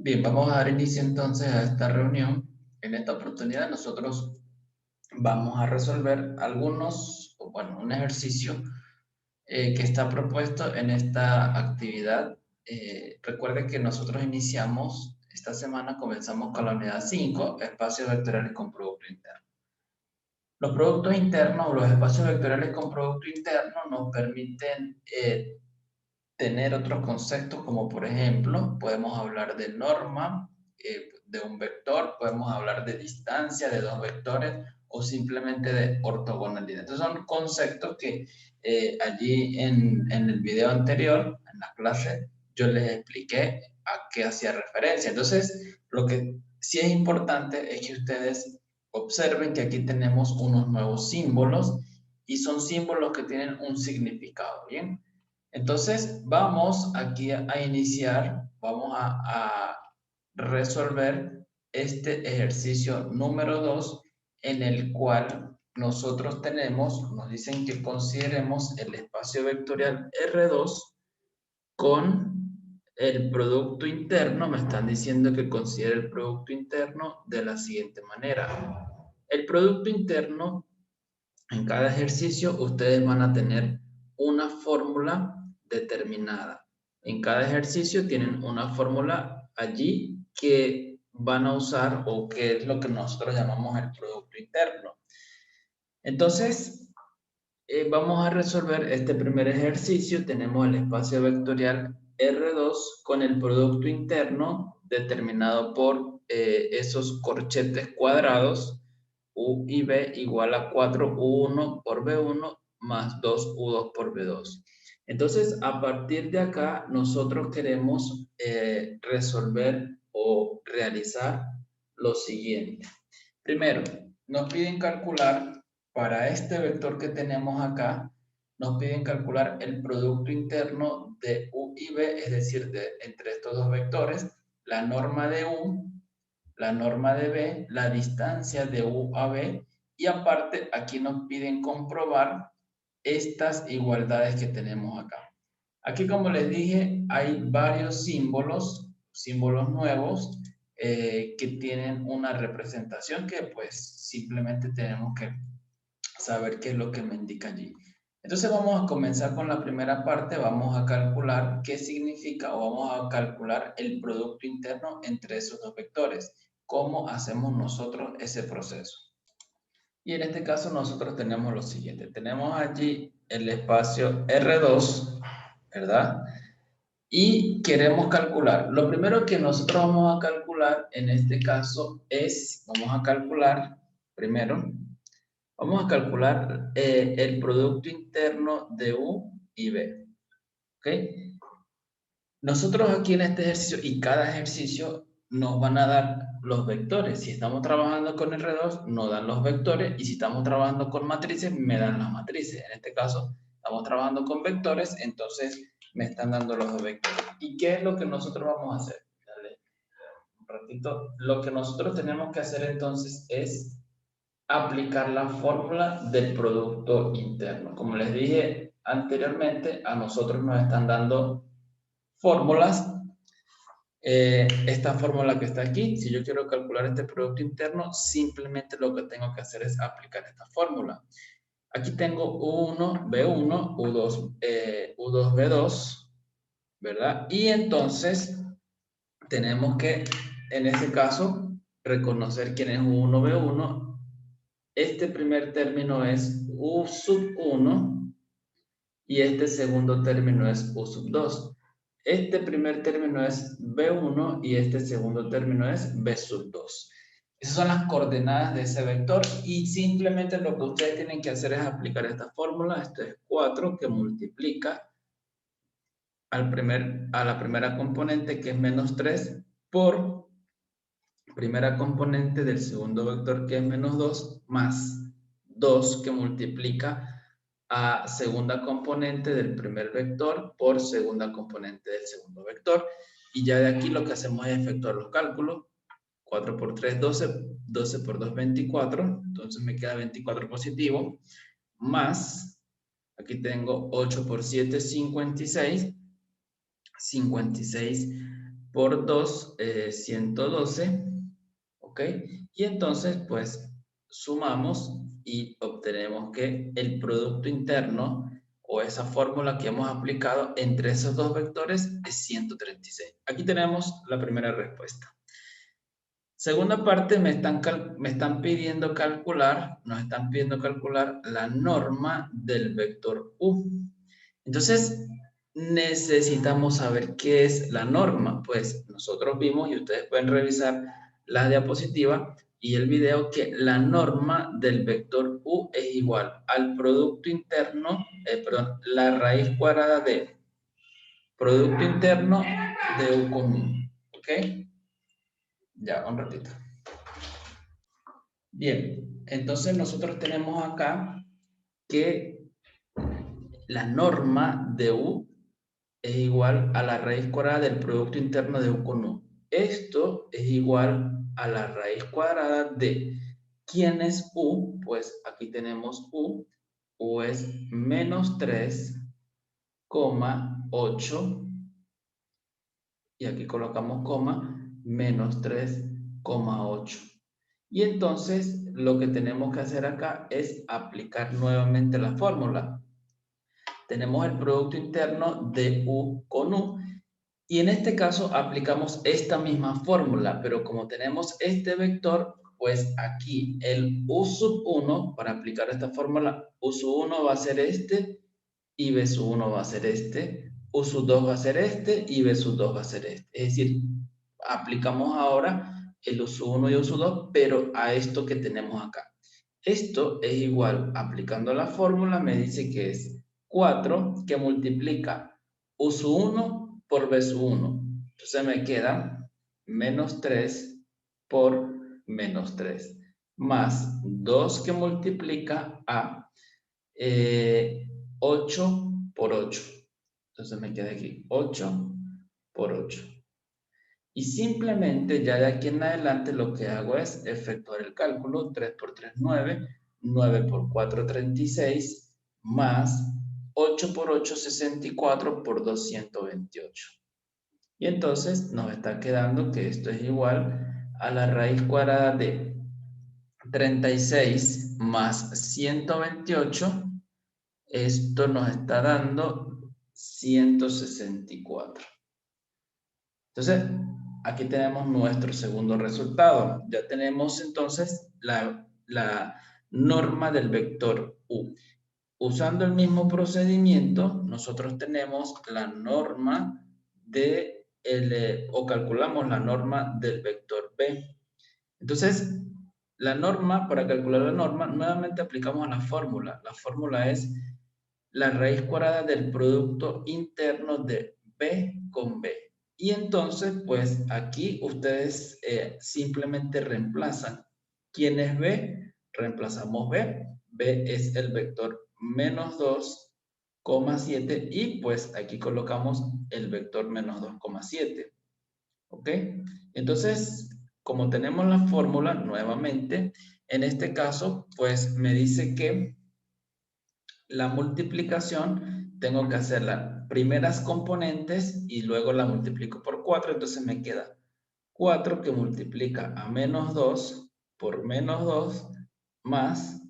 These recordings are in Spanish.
Bien, vamos a dar inicio entonces a esta reunión. En esta oportunidad nosotros vamos a resolver un ejercicio que está propuesto en esta actividad. Recuerde que nosotros iniciamos, esta semana comenzamos con la unidad 5, espacios vectoriales con producto interno. Los productos internos o los espacios vectoriales con producto interno nos permiten tener otros conceptos como por ejemplo, podemos hablar de norma, de un vector, podemos hablar de distancia de dos vectores o simplemente de ortogonalidad. Entonces son conceptos que allí en el video anterior, en la clase, yo les expliqué a qué hacía referencia. Entonces, lo que sí es importante es que ustedes observen que aquí tenemos unos nuevos símbolos y son símbolos que tienen un significado, ¿bien? Entonces, vamos aquí a iniciar, vamos a resolver este ejercicio número 2 en el cual nosotros nos dicen que consideremos el espacio vectorial R2 con el producto interno, me están diciendo que considere el producto interno de la siguiente manera. El producto interno, en cada ejercicio, ustedes van a tener una fórmula determinada. En cada ejercicio tienen una fórmula allí que van a usar o que es lo que nosotros llamamos el producto interno. Entonces, vamos a resolver este primer ejercicio. Tenemos el espacio vectorial R2 con el producto interno determinado por esos corchetes cuadrados U y B igual a 4U1 por B1 más 2U2 por B2. Entonces, a partir de acá, nosotros queremos resolver o realizar lo siguiente. Primero, nos piden calcular para este vector que tenemos acá, nos piden calcular el producto interno de U y B, es decir, entre estos dos vectores, la norma de U, la norma de B, la distancia de U a B, y aparte aquí nos piden comprobar estas igualdades que tenemos acá. Aquí, como les dije, hay varios símbolos nuevos, que tienen una representación que pues simplemente tenemos que saber qué es lo que me indica allí. Entonces vamos a comenzar con la primera parte, vamos a calcular qué significa o vamos a calcular el producto interno entre esos dos vectores. ¿Cómo hacemos nosotros ese proceso? Y en este caso nosotros tenemos lo siguiente, tenemos allí el espacio R2, ¿verdad? Y queremos calcular. Lo primero que nosotros vamos a calcular en este caso es, vamos a calcular el producto interno de U y B. ¿Ok? Nosotros aquí en este ejercicio y cada ejercicio nos van a dar los vectores. Si estamos trabajando con R2, nos dan los vectores, y si estamos trabajando con matrices, me dan las matrices. En este caso, estamos trabajando con vectores, entonces me están dando los vectores. ¿Y qué es lo que nosotros vamos a hacer? Dale un ratito. Lo que nosotros tenemos que hacer entonces es aplicar la fórmula del producto interno. Como les dije anteriormente, a nosotros nos están dando fórmulas. Esta fórmula que está aquí, si yo quiero calcular este producto interno, simplemente lo que tengo que hacer es aplicar esta fórmula. Aquí tengo U1, B1, U2, U2, B2, ¿verdad? Y entonces tenemos que, en este caso, reconocer quién es U1, B1. Este primer término es U sub 1 y este segundo término es U sub 2. Este primer término es B1 y este segundo término es B sub 2. Esas son las coordenadas de ese vector y simplemente lo que ustedes tienen que hacer es aplicar esta fórmula. Esto es 4 que multiplica a la primera componente, que es menos 3, por primera componente del segundo vector, que es menos 2, más 2 que multiplica a segunda componente del primer vector por segunda componente del segundo vector. Y ya de aquí lo que hacemos es efectuar los cálculos. 4 por 3, 12, 12 por 2, 24, entonces me queda 24 positivo, más, aquí tengo 8 por 7, 56, 56 por 2, 112, ¿ok? Y entonces, pues, sumamos y obtenemos que el producto interno o esa fórmula que hemos aplicado entre esos dos vectores es 136. Aquí tenemos la primera respuesta. Segunda parte, me están pidiendo calcular, nos están pidiendo calcular la norma del vector U. Entonces, necesitamos saber qué es la norma. Pues nosotros vimos, y ustedes pueden revisar la diapositiva y el video, que la norma del vector U es igual al producto interno, perdón, la raíz cuadrada de producto interno de U común. ¿Ok? Ya, un ratito. Bien, entonces nosotros tenemos acá que la norma de U es igual a la raíz cuadrada del producto interno de U con U. Esto es igual a la raíz cuadrada de ¿quién es U? Pues aquí tenemos U. U es menos 3,8 y aquí colocamos coma, menos 3,8. Y entonces lo que tenemos que hacer acá es aplicar nuevamente la fórmula. Tenemos el producto interno de U con U y en este caso aplicamos esta misma fórmula, pero como tenemos este vector, pues aquí el U sub 1, para aplicar esta fórmula, U sub 1 va a ser este y B sub 1 va a ser este, U sub 2 va a ser este y B sub 2 va a ser este. Es decir, aplicamos ahora el U sub 1 y U sub 2, pero a esto que tenemos acá. Esto es igual, aplicando la fórmula, me dice que es 4 que multiplica U sub 1 por B sub 1. Entonces me queda menos 3 por menos 3, más 2 que multiplica a 8 por 8. Entonces me queda aquí 8 por 8. Y simplemente ya de aquí en adelante lo que hago es efectuar el cálculo. 3 por 3, 9. 9 por 4, 36. Más 8 por 8, 64 por 2, 128. Y entonces nos está quedando que esto es igual a la raíz cuadrada de 36 más 128. Esto nos está dando 164. Entonces, aquí tenemos nuestro segundo resultado. Ya tenemos entonces la norma del vector U. Usando el mismo procedimiento, nosotros tenemos la norma o calculamos la norma del vector B. Entonces, la norma, para calcular la norma, nuevamente aplicamos a la fórmula. La fórmula es la raíz cuadrada del producto interno de B con B. Y entonces, pues aquí ustedes simplemente reemplazan. ¿Quién es B? Reemplazamos B. B es el vector menos 2,7 y pues aquí colocamos el vector menos 2,7. ¿Ok? Entonces, como tenemos la fórmula nuevamente, en este caso, pues me dice que la multiplicación tengo que hacer las primeras componentes y luego la multiplico por 4, entonces me queda 4 que multiplica a menos 2 por menos 2 más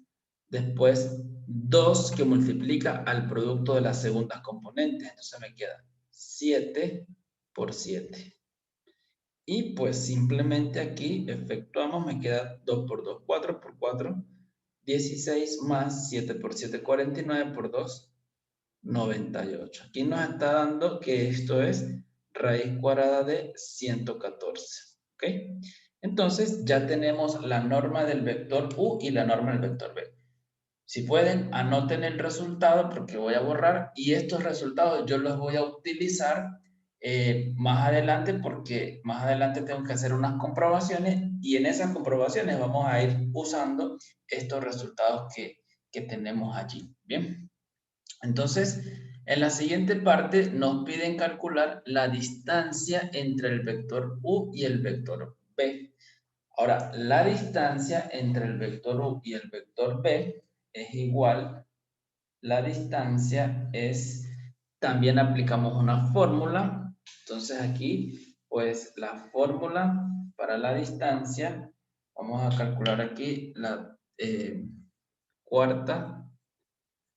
después 2 que multiplica al producto de las segundas componentes, entonces me queda 7 por 7. Y pues simplemente aquí efectuamos, me queda 2 por 2, 4 por 4, 16 más 7 por 7, 49 por 2, 98. Aquí nos está dando que esto es raíz cuadrada de 114. ¿Ok? Entonces ya tenemos la norma del vector U y la norma del vector B. Si pueden, anoten el resultado porque voy a borrar y estos resultados yo los voy a utilizar más adelante porque más adelante tengo que hacer unas comprobaciones y en esas comprobaciones vamos a ir usando estos resultados que tenemos allí. Bien. Entonces, en la siguiente parte nos piden calcular la distancia entre el vector U y el vector B. Ahora, la distancia entre el vector U y el vector B es igual, la distancia es, también aplicamos una fórmula, entonces aquí pues la fórmula para la distancia, vamos a calcular aquí la cuarta.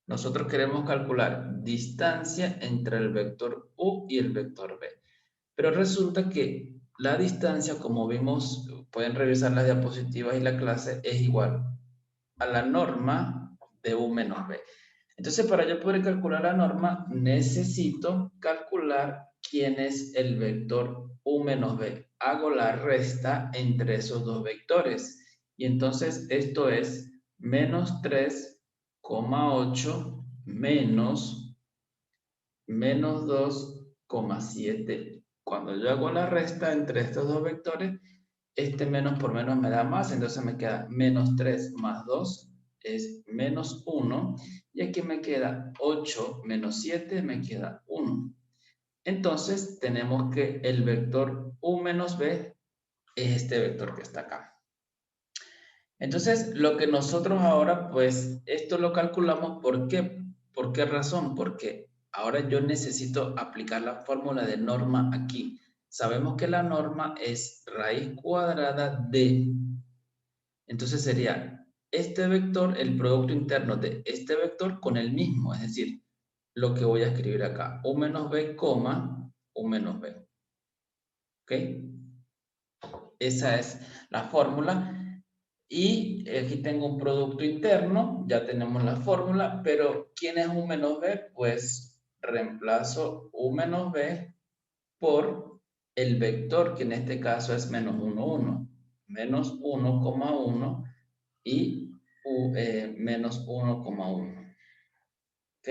Nosotros queremos calcular distancia entre el vector U y el vector B. Pero resulta que la distancia, como vimos, pueden revisar las diapositivas y la clase, es igual a la norma de U menos B. Entonces, para yo poder calcular la norma, necesito calcular quién es el vector U menos B. Hago la resta entre esos dos vectores. Y entonces esto es menos 3,8 menos 2,7. Cuando yo hago la resta entre estos dos vectores, este menos por menos me da más, entonces me queda menos 3 más 2 es menos 1, y aquí me queda 8 menos 7, me queda 1. Entonces tenemos que el vector U menos B es este vector que está acá. Entonces, lo que nosotros ahora, pues, esto lo calculamos, ¿por qué? ¿Por qué razón? Porque ahora yo necesito aplicar la fórmula de norma aquí. Sabemos que la norma es raíz cuadrada de, entonces sería este vector, el producto interno de este vector con el mismo, es decir, lo que voy a escribir acá, U menos B, U menos B. ¿Ok? Esa es la fórmula. Y aquí tengo un producto interno, ya tenemos la fórmula, pero ¿quién es U menos B? Pues reemplazo U menos B por el vector, que en este caso es menos 1, 1. Menos 1,1 y menos 1,1. ¿Ok?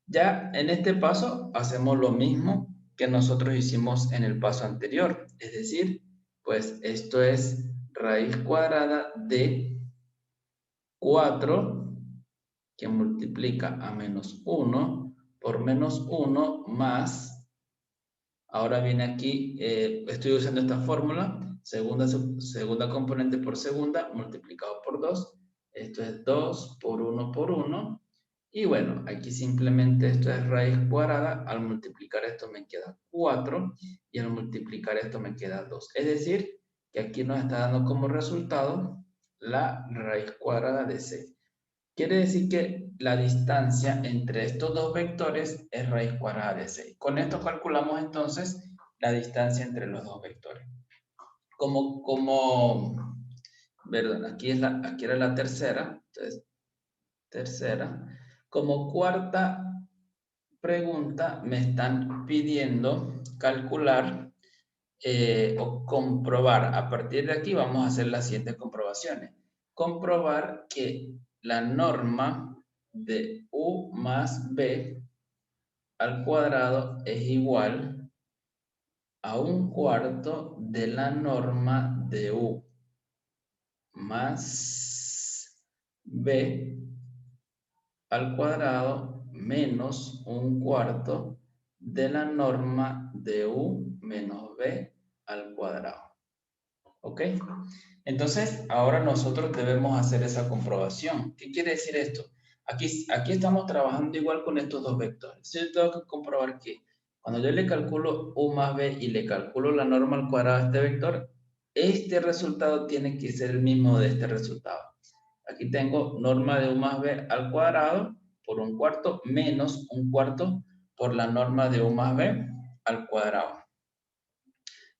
Ya en este paso hacemos lo mismo que nosotros hicimos en el paso anterior. Es decir, pues esto es raíz cuadrada de 4 que multiplica a menos 1 por menos 1 más, ahora viene aquí, estoy usando esta fórmula, segunda componente por segunda multiplicado por 2, esto es 2 por 1 por 1, y bueno, aquí simplemente esto es raíz cuadrada, al multiplicar esto me queda 4, y al multiplicar esto me queda 2, es decir, que aquí nos está dando como resultado la raíz cuadrada de 6. Quiere decir que la distancia entre estos dos vectores es raíz cuadrada de 6. Con esto calculamos entonces la distancia entre los dos vectores. Perdón, aquí era la tercera, entonces, tercera. Como cuarta pregunta me están pidiendo calcular o comprobar. A partir de aquí vamos a hacer las siguientes comprobaciones. Comprobar que la norma de U más B al cuadrado es igual a 1/4 de la norma de U más B al cuadrado menos 1/4 de la norma de U menos B al cuadrado. ¿Ok? Entonces, ahora nosotros debemos hacer esa comprobación. ¿Qué quiere decir esto? Aquí estamos trabajando igual con estos dos vectores. Yo tengo que comprobar que cuando yo le calculo U más B y le calculo la norma al cuadrado a este vector, este resultado tiene que ser el mismo de este resultado. Aquí tengo norma de U más B al cuadrado por 1/4 menos 1/4 por la norma de U más B al cuadrado.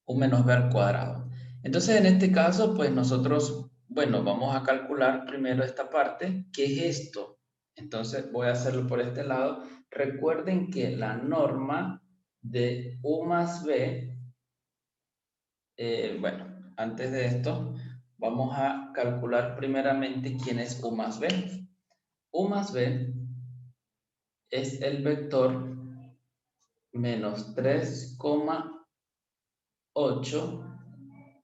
U menos B al cuadrado. Entonces, en este caso, pues nosotros, bueno, vamos a calcular primero esta parte. ¿Qué es esto? Entonces, voy a hacerlo por este lado. Recuerden que la norma de U más B, bueno, antes de esto, vamos a calcular primeramente quién es U más B. U más B es el vector menos 3,8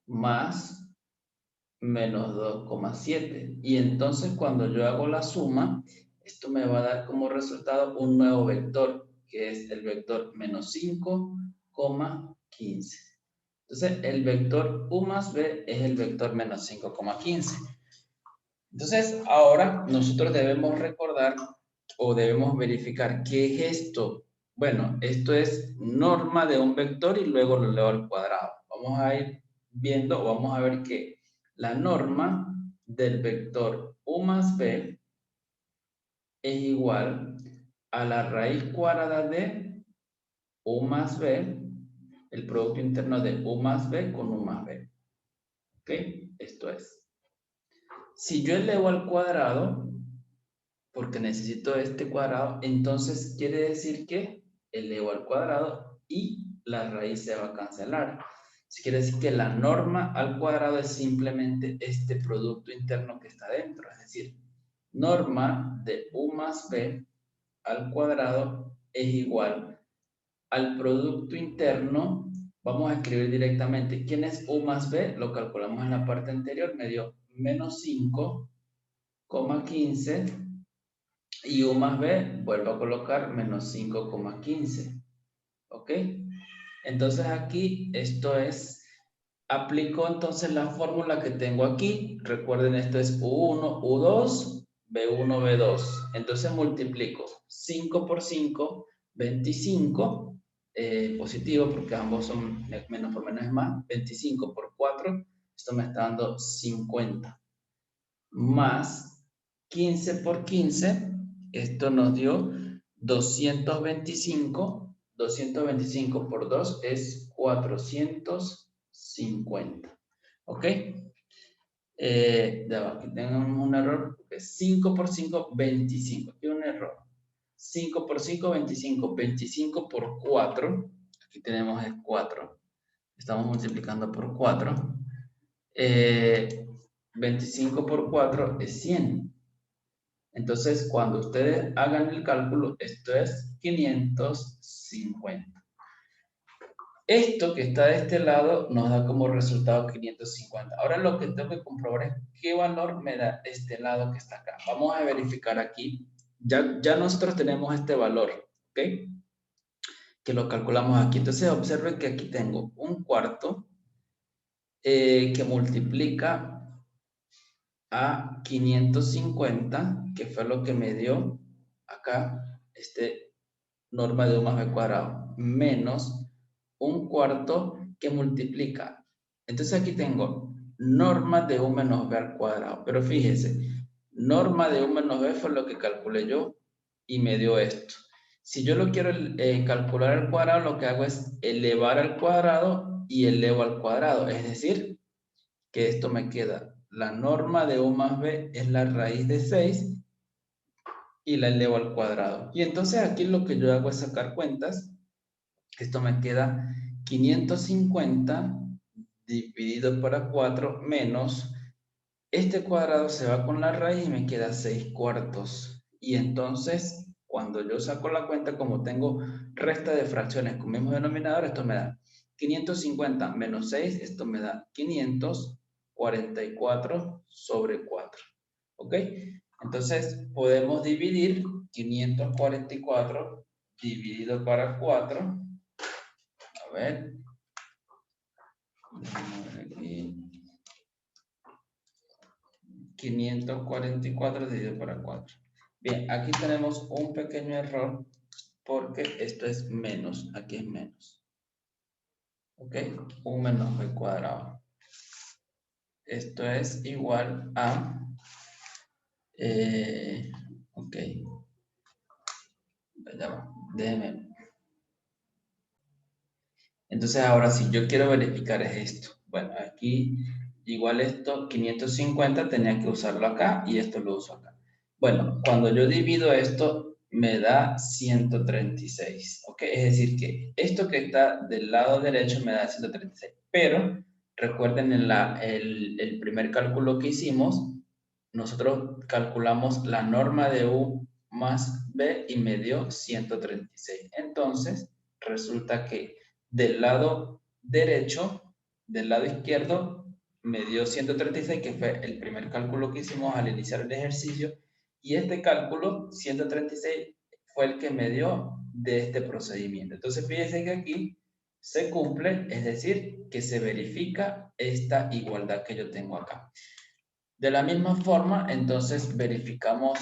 más menos 2,7. Y entonces cuando yo hago la suma, esto me va a dar como resultado un nuevo vector, que es el vector menos 5,15. Entonces el vector U más B es el vector menos 5,15. Entonces ahora nosotros debemos recordar o debemos verificar qué es esto. Bueno, esto es norma de un vector y luego lo leo al cuadrado. Vamos a ir viendo, vamos a ver que la norma del vector u más b es igual a la raíz cuadrada de u más b, el producto interno de u más b con u más b. ¿Ok? Esto es. Si yo elevo al cuadrado, porque necesito este cuadrado, entonces quiere decir que elevo al cuadrado y la raíz se va a cancelar. Eso quiere decir que la norma al cuadrado es simplemente este producto interno que está dentro. Es decir, norma de u más b al cuadrado es igual al producto interno. Vamos a escribir directamente. ¿Quién es u más b? Lo calculamos en la parte anterior. Me dio menos 5,15 y u más b, vuelvo a colocar menos 5,15. ¿Ok? Entonces aquí esto es, aplico entonces la fórmula que tengo aquí. Recuerden, esto es U1, U2, B1, B2. Entonces multiplico 5 por 5, 25, positivo porque ambos son menos por menos es más. 25 por 4, esto me está dando 50. Más 15 por 15, esto nos dio 225. 225 por 2 es 450. ¿Ok? Aquí tenemos un error, porque 5 por 5, 25. Aquí un error. 5 por 5, 25. 25 por 4, aquí tenemos el 4. Estamos multiplicando por 4. 25 por 4 es 100. Entonces, cuando ustedes hagan el cálculo, esto es 550. Esto que está de este lado nos da como resultado 550. Ahora lo que tengo que comprobar es qué valor me da este lado que está acá. Vamos a verificar aquí. Ya nosotros tenemos este valor, ¿ok? Que lo calculamos aquí. Entonces, observen que aquí tengo un cuarto que multiplica a 550, que fue lo que me dio acá norma de u más b cuadrado, menos un cuarto que multiplica. Entonces aquí tengo norma de u menos b al cuadrado, pero fíjense, norma de u menos b fue lo que calculé yo y me dio esto. Si yo lo quiero calcular al cuadrado, lo que hago es elevar al cuadrado y elevo al cuadrado, es decir, que esto me queda, la norma de u más b es la raíz de 6 y la elevo al cuadrado. Y entonces aquí lo que yo hago es sacar cuentas. Esto me queda 550 dividido por 4 menos, este cuadrado se va con la raíz y me queda 6 cuartos. Y entonces, cuando yo saco la cuenta, como tengo resta de fracciones con mismo denominador, esto me da 550 menos 6, esto me da 544 sobre 4. ¿Ok? Entonces, podemos dividir 544 dividido para 4. A ver, déjame ver aquí. 544 dividido por 4. Bien, aquí tenemos un pequeño error porque esto es menos, aquí es menos. ¿Ok? Un menos b cuadrado. Esto es igual a... ok. Ya va, déjeme. Entonces ahora si yo quiero verificar es esto. Bueno, aquí igual esto, 550 tenía que usarlo acá y esto lo uso acá. Bueno, cuando yo divido esto me da 136, ¿ok? Es decir que esto que está del lado derecho me da 136, pero recuerden en el primer cálculo que hicimos, nosotros calculamos la norma de u más b y me dio 136. Entonces, resulta que del lado derecho, del lado izquierdo, me dio 136, que fue el primer cálculo que hicimos al iniciar el ejercicio, y este cálculo, 136, fue el que me dio de este procedimiento. Entonces, fíjense que aquí se cumple, es decir, que se verifica esta igualdad que yo tengo acá. De la misma forma, entonces verificamos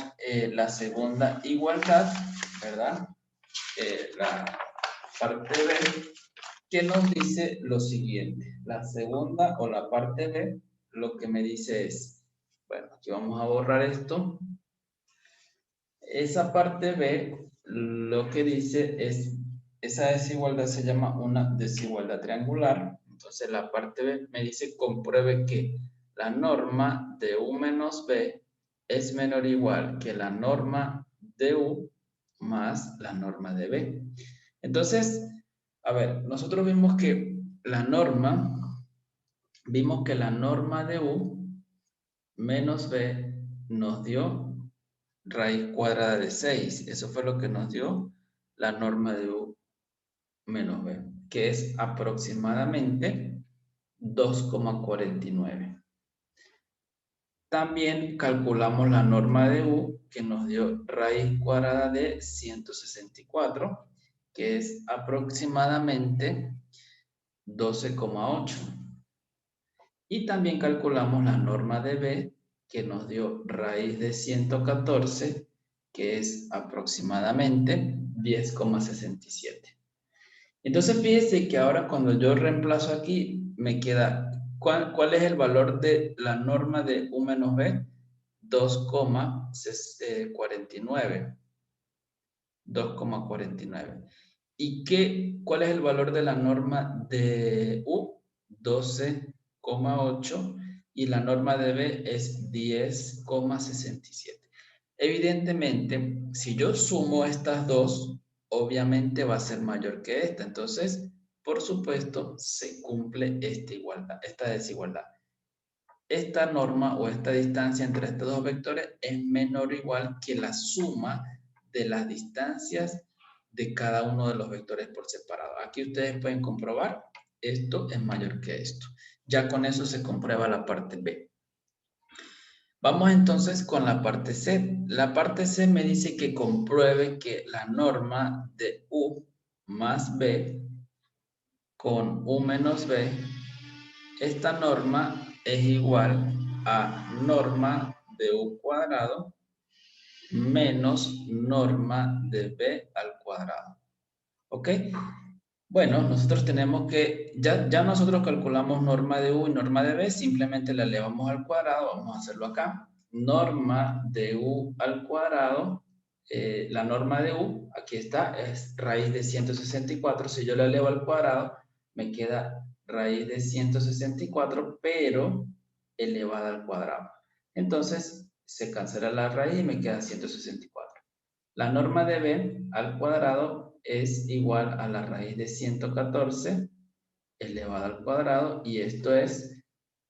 la segunda igualdad, ¿verdad? la parte B, que nos dice lo siguiente. La segunda o la parte B, lo que me dice es, bueno, aquí vamos a borrar esto. Esa parte B, lo que dice es, esa desigualdad se llama una desigualdad triangular. Entonces la parte B me dice, compruebe que la norma de U menos B es menor o igual que la norma de U más la norma de B. Entonces, a ver, nosotros vimos que la norma de U menos B nos dio raíz cuadrada de 6. Eso fue lo que nos dio la norma de U menos B, que es aproximadamente 2,49. También calculamos la norma de U, que nos dio raíz cuadrada de 164, que es aproximadamente 12,8. Y también calculamos la norma de B, que nos dio raíz de 114, que es aproximadamente 10,67. Entonces fíjese que ahora cuando yo reemplazo aquí, me queda, ¿cuál es el valor de la norma de U menos B? 2,49. 2,49. ¿Y cuál es el valor de la norma de U? 12,8. Y la norma de B es 10,67. Evidentemente, si yo sumo estas dos, obviamente va a ser mayor que esta. Entonces, por supuesto, se cumple esta desigualdad. Esta norma o esta distancia entre estos dos vectores es menor o igual que la suma de las distancias de cada uno de los vectores por separado. Aquí ustedes pueden comprobar, esto es mayor que esto. Ya con eso se comprueba la parte B. Vamos entonces con la parte C. La parte C me dice que compruebe que la norma de U más B con U menos B, esta norma es igual a norma de U cuadrado menos norma de B al cuadrado. ¿Ok? Bueno, nosotros tenemos que, ya nosotros calculamos norma de U y norma de B, simplemente la elevamos al cuadrado, vamos a hacerlo acá. Norma de U al cuadrado, la norma de U, aquí está, es raíz de 164. Si yo la elevo al cuadrado, me queda raíz de 164, pero elevada al cuadrado. Entonces, se cancela la raíz y me queda 164. La norma de B al cuadrado es igual a la raíz de 114 elevado al cuadrado, y esto es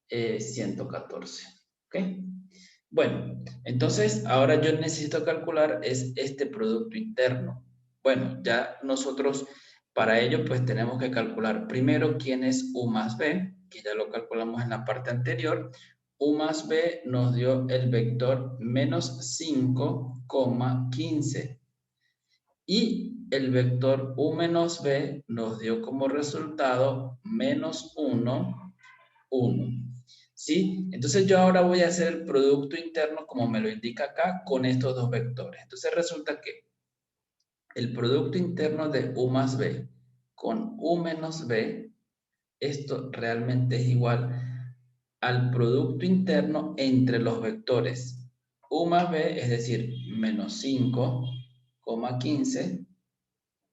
114. ¿Ok? Bueno, entonces ahora yo necesito calcular es este producto interno. Bueno, ya nosotros para ello pues tenemos que calcular primero quién es U más B, que ya lo calculamos en la parte anterior. U más B nos dio el vector menos 5,15. Y el vector U menos B nos dio como resultado menos 1, 1. ¿Sí? Entonces yo ahora voy a hacer el producto interno como me lo indica acá con estos dos vectores. Entonces resulta que el producto interno de U más B con U menos B, esto realmente es igual al producto interno entre los vectores U más B, es decir, menos 5,15,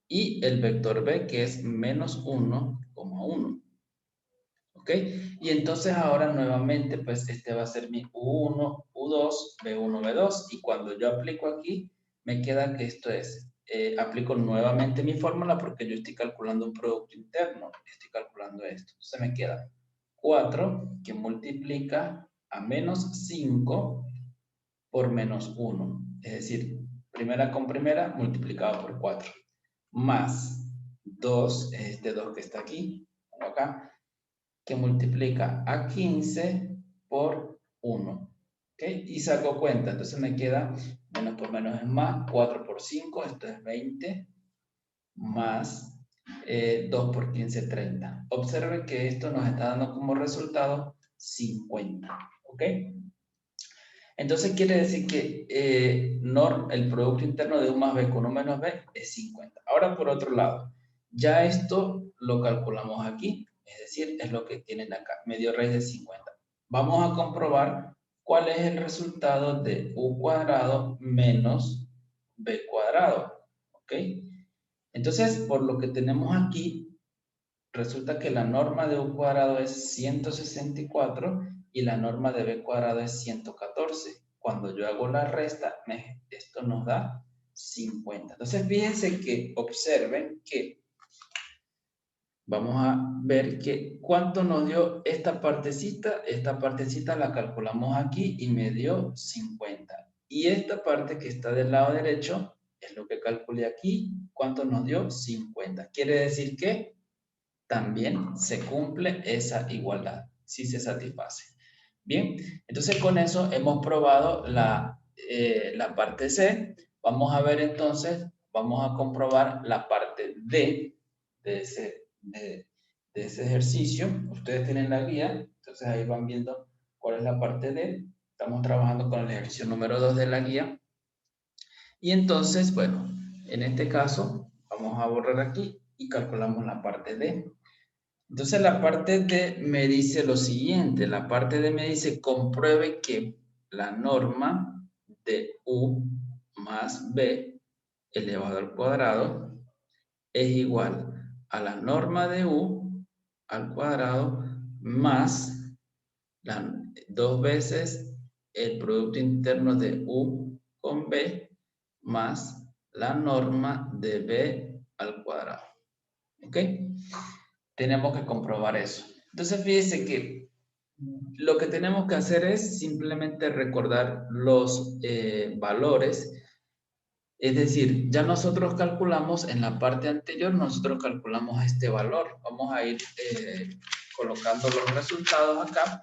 y el vector B, que es menos 1,1. ¿Ok? Y entonces ahora nuevamente, pues este va a ser mi U1, U2, B1, B2. Y cuando yo aplico aquí, me queda que esto es, aplico nuevamente mi fórmula porque yo estoy calculando un producto interno. Estoy calculando esto. Entonces me queda 4 que multiplica a menos 5 por menos 1. Es decir, primera con primera multiplicado por 4. Más 2, este 2 que está aquí, acá, que multiplica a 15 por 1. ¿Ok? Y saco cuenta, entonces me queda menos por menos es más, 4 por 5, esto es 20, más 2 por 15, 30. Observe que esto nos está dando como resultado 50. ¿Ok? Entonces quiere decir que el Producto Interno de U más B con U menos B es 50. Ahora, por otro lado, ya esto lo calculamos aquí, es decir, es lo que tienen acá, medio raíz de 50. Vamos a comprobar cuál es el resultado de U cuadrado menos B cuadrado, ¿ok? Entonces, por lo que tenemos aquí, resulta que la norma de U cuadrado es 164 y la norma de B cuadrado es 114. Cuando yo hago la resta, esto nos da 50. Entonces, fíjense que observen que vamos a ver que cuánto nos dio esta partecita. Esta partecita la calculamos aquí y me dio 50. Y esta parte que está del lado derecho es lo que calculé aquí. ¿Cuánto nos dio? 50. Quiere decir que también se cumple esa igualdad, si se satisface. Bien, entonces con eso hemos probado la parte C. Vamos a ver entonces, vamos a comprobar la parte D de ese ejercicio. Ustedes tienen la guía, entonces ahí van viendo cuál es la parte D. Estamos trabajando con el ejercicio número 2 de la guía. Y entonces, bueno, en este caso, vamos a borrar aquí y calculamos la parte D. Entonces la parte D me dice lo siguiente, la parte D me dice compruebe que la norma de U más B elevado al cuadrado es igual a la norma de U al cuadrado más dos veces el producto interno de U con B más la norma de B al cuadrado. ¿Ok? Tenemos que comprobar eso. Entonces, fíjense que lo que tenemos que hacer es simplemente recordar los valores. Es decir, ya nosotros calculamos en la parte anterior, nosotros calculamos este valor. Vamos a ir colocando los resultados acá.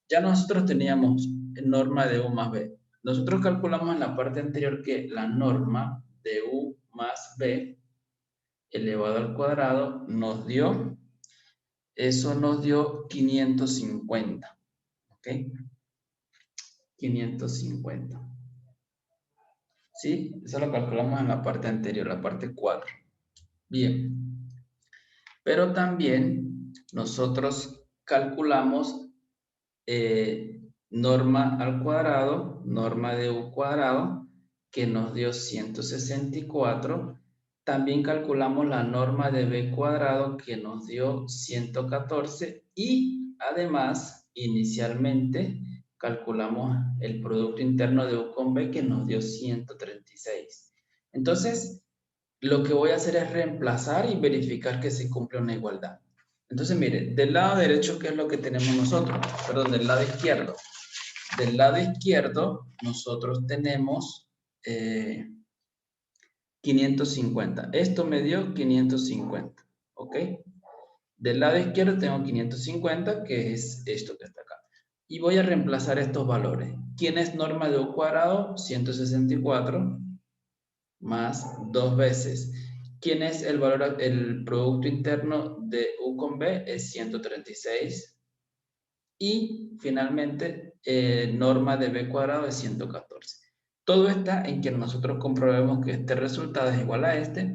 Ya nosotros teníamos norma de U más B. Nosotros calculamos en la parte anterior que la norma de U más B elevado al cuadrado nos dio, eso nos dio 550. ¿Ok? 550. ¿Sí? Eso lo calculamos en la parte anterior, la parte 4. Bien. Pero también nosotros calculamos norma al cuadrado, norma de U cuadrado, que nos dio 164. También calculamos la norma de B cuadrado, que nos dio 114. Y además, inicialmente, calculamos el producto interno de U con B, que nos dio 136. Entonces, lo que voy a hacer es reemplazar y verificar que se cumple una igualdad. Entonces, mire, del lado derecho, ¿qué es lo que tenemos nosotros? Perdón, del lado izquierdo. Del lado izquierdo, nosotros tenemos 550. Esto me dio 550, ¿ok? Del lado izquierdo tengo 550, que es esto que está acá. Y voy a reemplazar estos valores. ¿Quién es norma de U cuadrado? 164 más 2 veces. ¿Quién es el valor, el producto interno de U con B? Es 136. Y finalmente, norma de B cuadrado es 114. Todo está en que nosotros comprobemos que este resultado es igual a este.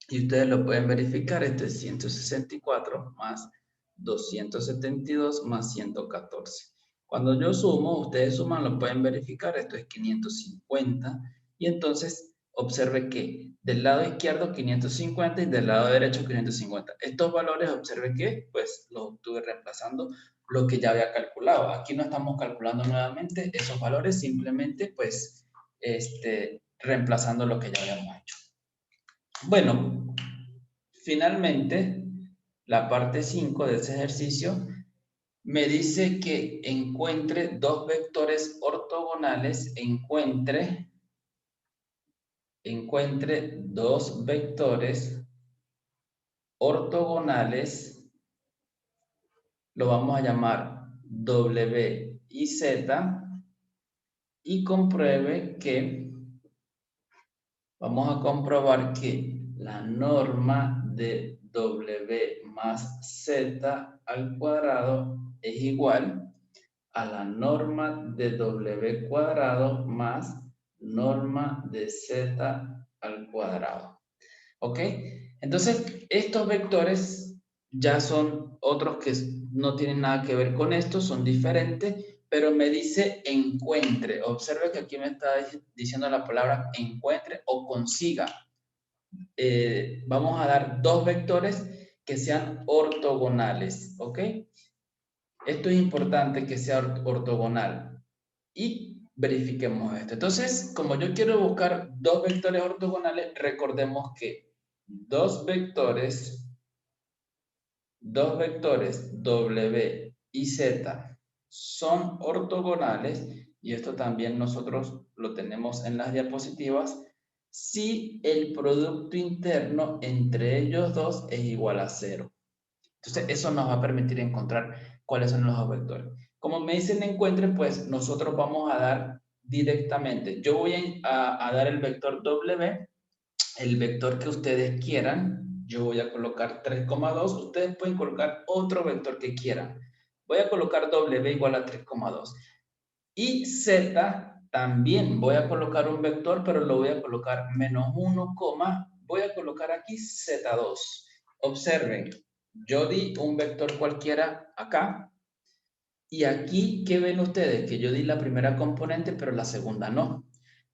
Y ustedes lo pueden verificar. Este es 164 más 272 más 114. Cuando yo sumo, ustedes suman, lo pueden verificar. Esto es 550. Y entonces, observe que del lado izquierdo 550 y del lado derecho 550. Estos valores, observe que pues los obtuve reemplazando lo que ya había calculado. Aquí no estamos calculando nuevamente esos valores, simplemente pues reemplazando lo que ya habíamos hecho. Bueno, finalmente, la parte 5 de ese ejercicio me dice que encuentre dos vectores ortogonales, encuentre dos vectores ortogonales, lo vamos a llamar W y Z, y compruebe que, vamos a comprobar que la norma de W más Z al cuadrado es igual a la norma de W cuadrado más norma de Z al cuadrado. ¿Ok? Entonces, estos vectores ya son otros que no tienen nada que ver con esto, son diferentes, pero me dice encuentre. Observe que aquí me está diciendo la palabra encuentre o consiga. Vamos a dar dos vectores que sean ortogonales, ¿ok? Esto es importante que sea ortogonal. Y verifiquemos esto. Entonces, como yo quiero buscar dos vectores ortogonales, recordemos que dos vectores W y Z son ortogonales, y esto también nosotros lo tenemos en las diapositivas, si el producto interno entre ellos dos es igual a 0. Entonces, eso nos va a permitir encontrar cuáles son los dos vectores. Como me dicen encuentre, pues nosotros vamos a dar directamente. Yo voy a dar el vector W, el vector que ustedes quieran. Yo voy a colocar 3,2. Ustedes pueden colocar otro vector que quieran. Voy a colocar W igual a 3,2. Y Z también voy a colocar un vector, pero lo voy a colocar -1, voy a colocar aquí Z2. Observen, yo di un vector cualquiera acá, y aquí, ¿qué ven ustedes? Que yo di la primera componente, pero la segunda no.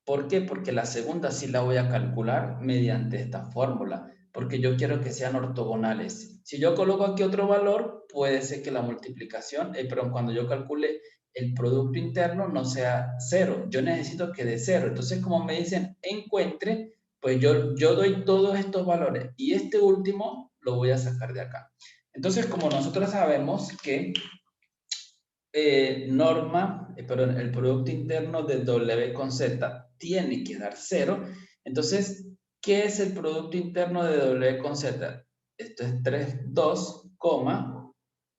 ¿Por qué? Porque la segunda sí la voy a calcular mediante esta fórmula, porque yo quiero que sean ortogonales. Si yo coloco aquí otro valor, puede ser que la multiplicación, pero cuando yo calcule el producto interno no sea 0. Yo necesito que dé 0. Entonces, como me dicen encuentre, pues yo doy todos estos valores y este último lo voy a sacar de acá. Entonces, como nosotros sabemos que perdón, el producto interno de W con Z tiene que dar 0. Entonces, ¿qué es el producto interno de W con Z? Esto es 3,2,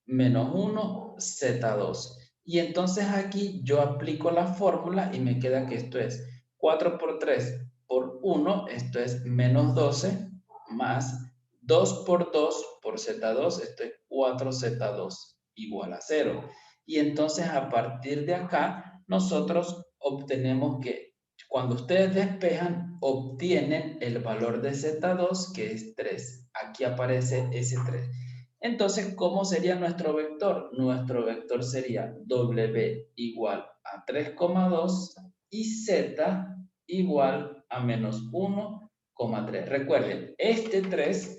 -1, Z2. Y entonces aquí yo aplico la fórmula y me queda que esto es 4 por 3 por 1, esto es -12, más 2 por 2 por Z2, esto es 4Z2 igual a 0. Y entonces a partir de acá nosotros obtenemos que cuando ustedes despejan obtienen el valor de Z2 que es 3. Aquí aparece ese 3. Entonces, ¿cómo sería nuestro vector? Nuestro vector sería W igual a 3,2 y Z igual a -1,3. Recuerden, este 3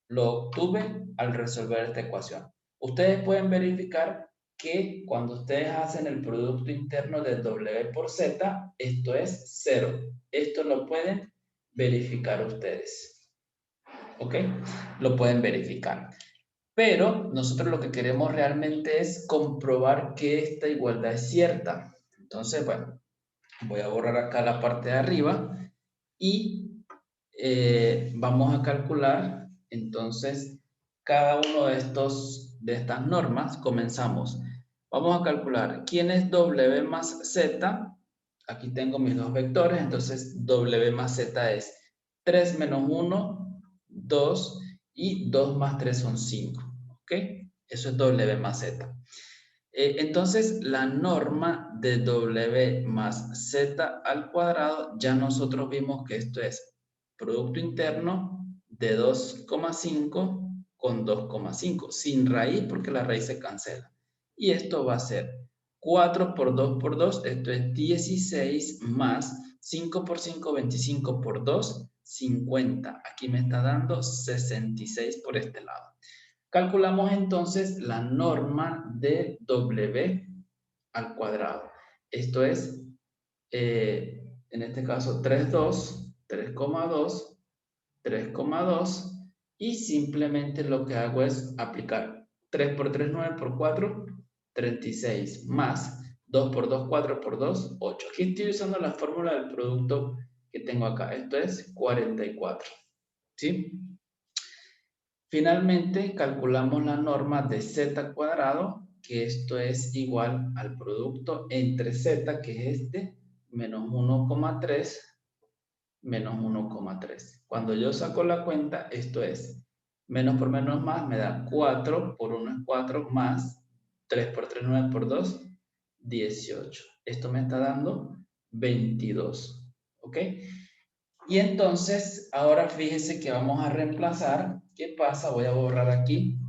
lo obtuve al resolver esta ecuación. Ustedes pueden verificar que cuando ustedes hacen el producto interno de W por Z, esto es 0. Esto lo pueden verificar ustedes. ¿Ok? Lo pueden verificar. Pero nosotros lo que queremos realmente es comprobar que esta igualdad es cierta. Entonces, bueno, voy a borrar acá la parte de arriba y vamos a calcular entonces cada uno de estas normas. Comenzamos. Vamos a calcular quién es W más Z. Aquí tengo mis dos vectores, entonces W más Z es 3 menos 1, 2, y 2 más 3 son 5. ¿Ok? Eso es W más Z. Entonces, la norma de W más Z al cuadrado, ya nosotros vimos que esto es producto interno de 2,5 con 2,5, sin raíz porque la raíz se cancela. Y esto va a ser 4 por 2 por 2, esto es 16 más 5 por 5, 25 por 2, 50. Aquí me está dando 66 por este lado. Calculamos entonces la norma de W al cuadrado. Esto es, en este caso, 3,2, 3,2, 3,2, y simplemente lo que hago es aplicar 3 por 3, 9 por 4, 36, más 2 por 2, 4 por 2, 8. Aquí estoy usando la fórmula del producto que tengo acá. Esto es 44. ¿Sí? Finalmente, calculamos la norma de Z cuadrado, que esto es igual al producto entre Z, que es este, menos 1,3, menos 1,3. Cuando yo saco la cuenta, esto es menos por menos más, me da 4, por 1 es 4, más 3 por 3, 9 por 2, 18. Esto me está dando 22. ¿Ok? Y entonces, ahora fíjese que vamos a reemplazar. ¿Qué pasa? Voy a borrar aquí.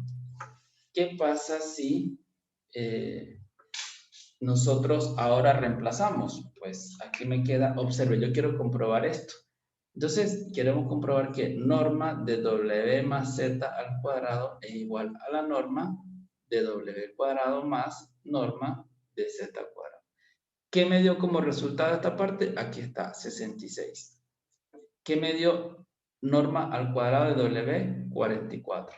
¿Qué pasa si nosotros ahora reemplazamos? Pues aquí me queda, observe, yo quiero comprobar esto. Entonces, queremos comprobar que norma de w más z al cuadrado es igual a la norma de w cuadrado más norma de z al cuadrado. ¿Qué me dio como resultado esta parte? Aquí está, 66. ¿Qué me dio norma al cuadrado de w? 44.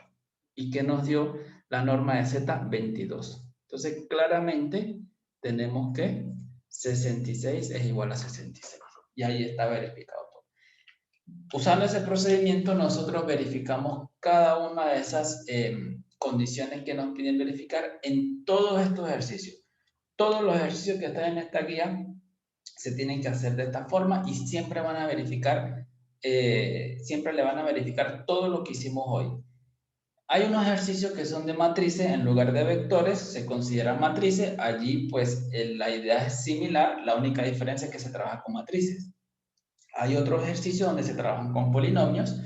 ¿Y qué nos dio la norma de z? 22. Entonces, claramente tenemos que 66 es igual a 66. Y ahí está verificado todo. Usando ese procedimiento, nosotros verificamos cada una de esas condiciones que nos piden verificar en todos estos ejercicios. Todos los ejercicios que están en esta guía se tienen que hacer de esta forma y siempre van a verificar, siempre le van a verificar todo lo que hicimos hoy. Hay unos ejercicios que son de matrices en lugar de vectores, se consideran matrices. Allí, pues, la idea es similar, la única diferencia es que se trabaja con matrices. Hay otros ejercicios donde se trabajan con polinomios.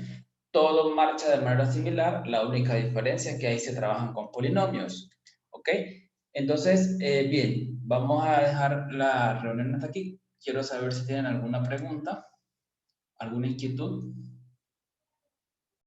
Todo marcha de manera similar, la única diferencia es que ahí se trabajan con polinomios. ¿Ok? Entonces, bien, vamos a dejar la reunión hasta aquí. Quiero saber si tienen alguna pregunta, alguna inquietud.